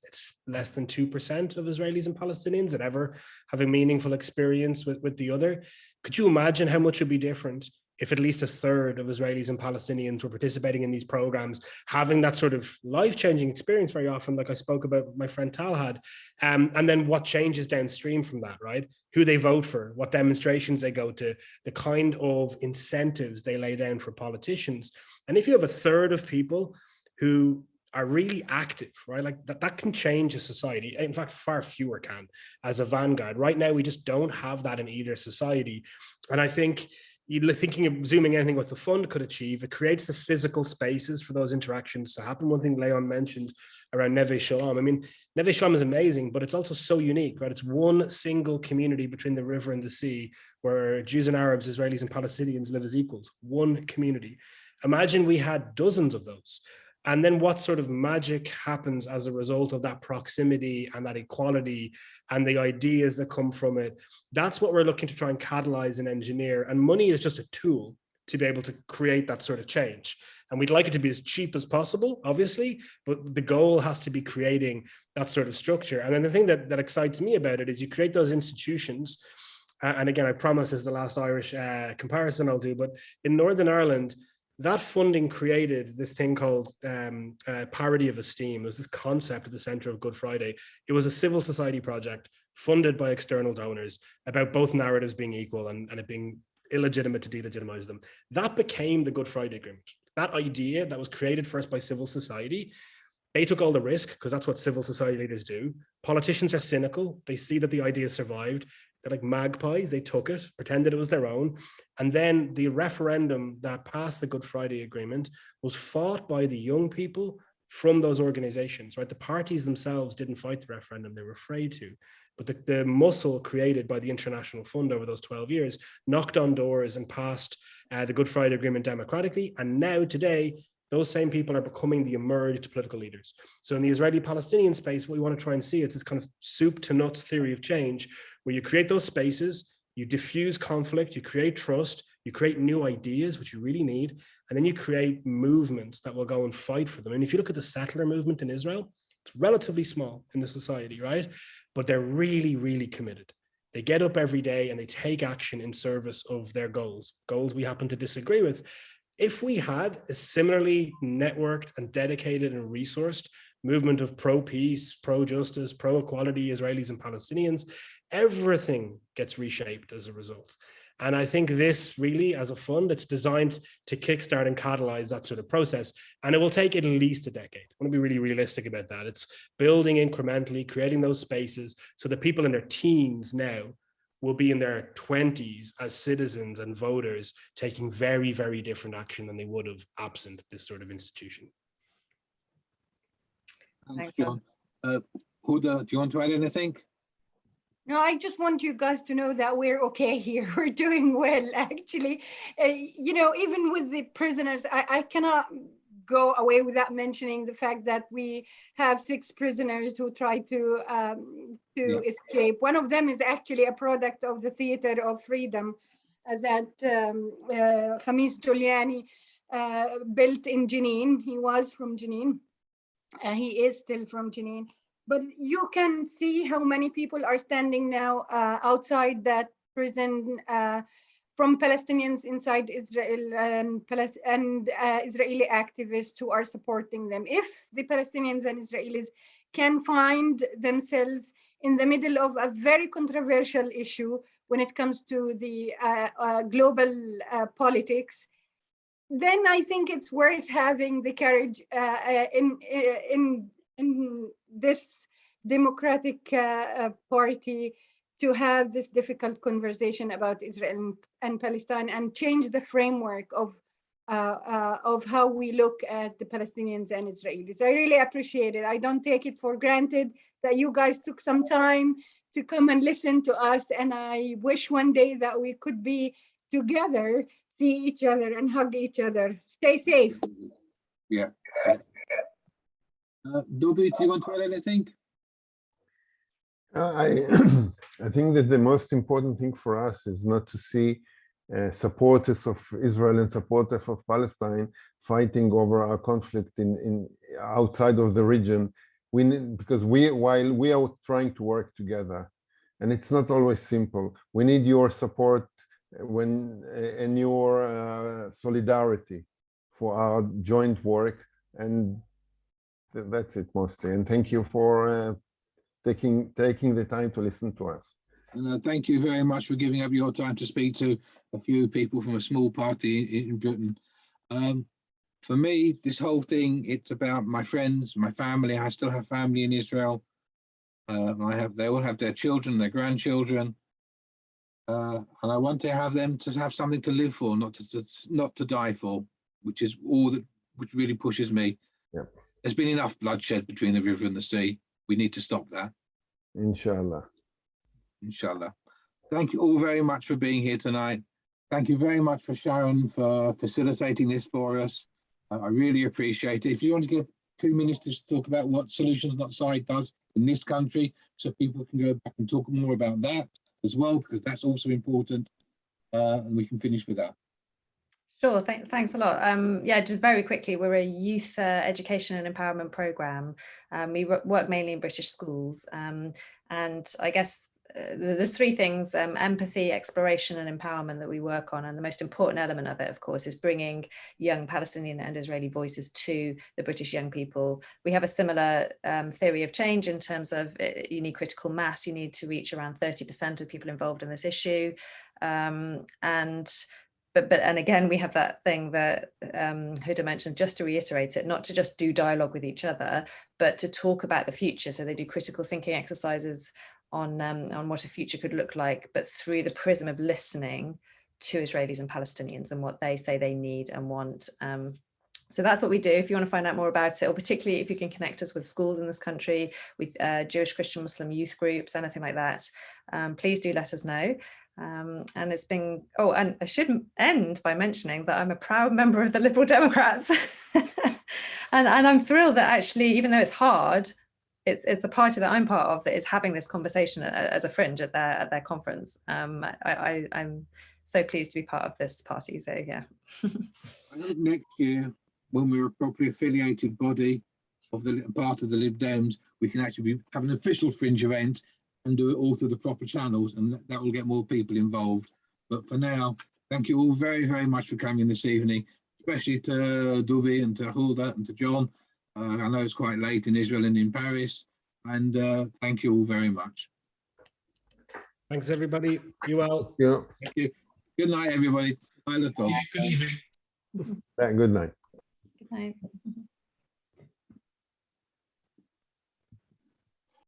less than 2% of Israelis and Palestinians that ever have a meaningful experience with the other. Could you imagine how much would be different if at least a third of Israelis and Palestinians were participating in these programs, having that sort of life-changing experience very often, like I spoke about my friend Tal had, and then what changes downstream from that, right? Who they vote for, what demonstrations they go to, the kind of incentives they lay down for politicians. And if you have a third of people who are really active, right? Like that can change a society. In fact, far fewer can as a vanguard. Right now, we just don't have that in either society. And I think you're thinking of zooming anything what the fund could achieve, it creates the physical spaces for those interactions to happen. One thing Leon mentioned around Neve Shalom. I mean, Neve Shalom is amazing, but it's also so unique, right? It's one single community between the river and the sea where Jews and Arabs, Israelis and Palestinians live as equals, one community. Imagine we had dozens of those. And then what sort of magic happens as a result of that proximity and that equality and the ideas that come from it? That's what we're looking to try and catalyze and engineer. And money is just a tool to be able to create that sort of change. And we'd like it to be as cheap as possible, obviously, but the goal has to be creating that sort of structure. And then the thing that excites me about it is you create those institutions. And again, I promise this is the last Irish comparison I'll do, but in Northern Ireland, that funding created this thing called parity of esteem. It was this concept at the center of Good Friday. It was a civil society project funded by external donors about both narratives being equal and it being illegitimate to delegitimize them. That became the Good Friday Agreement. That idea that was created first by civil society, they took all the risk because that's what civil society leaders do. Politicians are cynical. They see that the idea survived. They're like magpies. They took it, pretended it was their own. And then the referendum that passed the Good Friday Agreement was fought by the young people from those organizations, right? The parties themselves didn't fight the referendum. They were afraid to. But the muscle created by the International Fund over those 12 years knocked on doors and passed the Good Friday Agreement democratically. And now today, those same people are becoming the emerged political leaders. So in the Israeli-Palestinian space, what we want to try and see, it's this kind of soup to nuts theory of change, where you create those spaces, you diffuse conflict, you create trust, you create new ideas, which you really need, and then you create movements that will go and fight for them. And if you look at the settler movement in Israel, it's relatively small in the society, right? But they're really, really committed. They get up every day and they take action in service of their goals we happen to disagree with. If we had a similarly networked and dedicated and resourced movement of pro-peace, pro-justice, pro-equality Israelis and Palestinians, everything gets reshaped as a result. And I think this really, as a fund, it's designed to kickstart and catalyze that sort of process. And it will take at least a decade. I want to be really realistic about that. It's building incrementally, creating those spaces so that people in their teens now will be in their 20s as citizens and voters taking very, very different action than they would have absent this sort of institution. Thanks, John. Huda, do you want to add anything? No, I just want you guys to know that we're okay here. We're doing well, actually. You know, even with the prisoners, I cannot go away without mentioning the fact that we have 6 prisoners who try to escape. One of them is actually a product of the Theater of Freedom that Khamis Giuliani built in Jenin. He was from Jenin. He is still from Jenin. But you can see how many people are standing now outside that prison from Palestinians inside Israel and Israeli activists who are supporting them. If the Palestinians and Israelis can find themselves in the middle of a very controversial issue when it comes to the global politics, then I think it's worth having the courage in this democratic party to have this difficult conversation about Israel and Palestine and change the framework of how we look at the Palestinians and Israelis. I really appreciate it. I don't take it for granted that you guys took some time to come and listen to us. And I wish one day that we could be together, see each other and hug each other. Stay safe. Yeah. Doubi, do you want to add anything? I think that the most important thing for us is not to see supporters of Israel and supporters of Palestine fighting over our conflict in outside of the region. Because while we are trying to work together, and it's not always simple. We need your support and your solidarity for our joint work, and that's it mostly. And thank you for taking the time to listen to us. And thank you very much for giving up your time to speak to a few people from a small party in Britain. For me, this whole thing, it's about my friends, my family. I still have family in Israel. They all have their children, their grandchildren. And I want to have them to have something to live for, not to die for, which is which really pushes me. Yeah. There's been enough bloodshed between the river and the sea. We need to stop that. Inshallah. Inshallah. Thank you all very much for being here tonight. Thank you very much for Sharon for facilitating this for us. I really appreciate it. If you want to give 2 minutes to talk about what Solutions Not Side does in this country, so people can go back and talk more about that as well, because that's also important. And we can finish with that. Sure, thanks a lot. Yeah, just very quickly, we're a youth education and empowerment programme. We work mainly in British schools. And I guess there's 3 things: empathy, exploration and empowerment that we work on. And the most important element of it, of course, is bringing young Palestinian and Israeli voices to the British young people. We have a similar theory of change in terms of you need critical mass. You need to reach around 30% of people involved in this issue. And again, we have that thing that Huda mentioned, just to reiterate it, not to just do dialogue with each other, but to talk about the future. So they do critical thinking exercises on what a future could look like, but through the prism of listening to Israelis and Palestinians and what they say they need and want. So that's what we do. If you want to find out more about it, or particularly if you can connect us with schools in this country, with Jewish, Christian, Muslim youth groups, anything like that, please do let us know. And it's been, oh, and I should end by mentioning that I'm a proud member of the Liberal Democrats. and I'm thrilled that actually, even though it's hard, it's the party that I'm part of that is having this conversation as a fringe at their conference. I'm so pleased to be part of this party, so yeah. I hope next year, when we're a properly affiliated body of the part of the Lib Dems, we can actually have an official fringe event and do it all through the proper channels, and that will get more people involved. But for now, thank you all very, very much for coming this evening, especially to Doubi and to Huda and to John. I know it's quite late in Israel and in Paris, and thank you all very much. Thanks, everybody. Be well. Yeah. Thank you. Good night, everybody. Bye, Good evening. Good night. Good night.